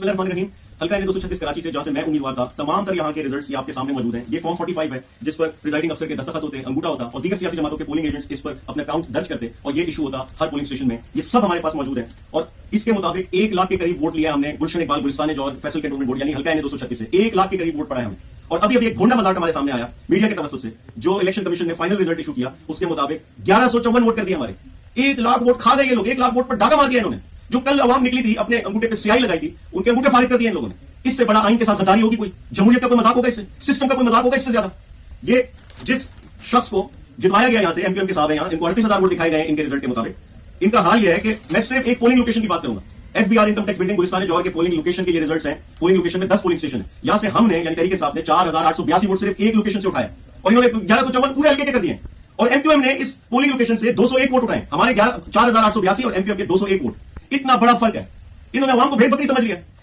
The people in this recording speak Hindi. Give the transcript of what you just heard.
बिस्मिल्लाहिर्रहमानिर्रहीम। हल्का एन 236 कराची से, जहां से मैं उम्मीदवार था, तमाम तर यहाँ के रिजल्ट्स ये आपके सामने मौजूद हैं। ये फॉर्म 45 है जिस पर प्रिजाइडिंग अफसर के दस्तखत होते हैं, अंगूठा होता और दीगर सियासी जमातों के पोलिंग एजेंट्स इस पर अपना अकाउंट दर्ज करते और ये इशू होता हर पोलिंग स्टेशन में। ये सब हमारे पास मौजूद है और इसके मुताबिक 1 लाख के करीब वोट लिया हमने गुलशन इकबाल गुलिस्तान और फैसल कैंटोनमेंट बोर्ड यानी हल्का एन 236 से 1 लाख के करीब वोट पड़ा है हमने। और अभी एक घोंडा मजाक हमारे सामने आया मीडिया के तवज्जुह से, जो इलेक्शन कमीशन ने फाइनल रिजल्ट इशू किया उसके मुताबिक 1154 वोट कर दिए हमारे। 1 लाख वोट खा गए ये लोग, 1 लाख वोट पर डाका मार दिया इन्होंने। जो कल अवाम निकली थी अपने अंगूठे पे स्याही लगाई थी, उनके अंगूठे फारिग कर दिए इन लोगों ने। इससे बड़ा आइन के साथ गद्दारी होगी कोई? जमहूरियत का कोई मजाक होगा इससे? सिस्टम का कोई मजाक होगा इससे ज्यादा? ये जिस शख्स को जितवाया गया यहां से, एमपीएम के साहब है, यहां इनको 38,000 वोट दिखाए गए इनके रिजल्ट के मुताबिक। इनका हाल यह है कि मैं सिर्फ एक पोलिंग लोकेशन की बात करूंगा। FBR income tax building Gulistan जौहर के पोलिंग लोकेशन के ये रिजल्ट्स हैं। पोलिंग लोकेशन में 10 पोलिंग स्टेशन है। यहां से हमने यानी तहरीक इंसाफ ने 4,882 वोट सिर्फ एक लोकेशन से उठाया और इन्होंने 1154 पूरे हल्के के कर दिए। और एमक्यूएम ने इस पोलिंग लोकेशन से 201 वोट उठाए, हमारे 4,882 और एमक्यूएम के 201 वोट। इतना बड़ा फर्क है। इन्होंने अवाम को भेड़ बकरी समझ लिया।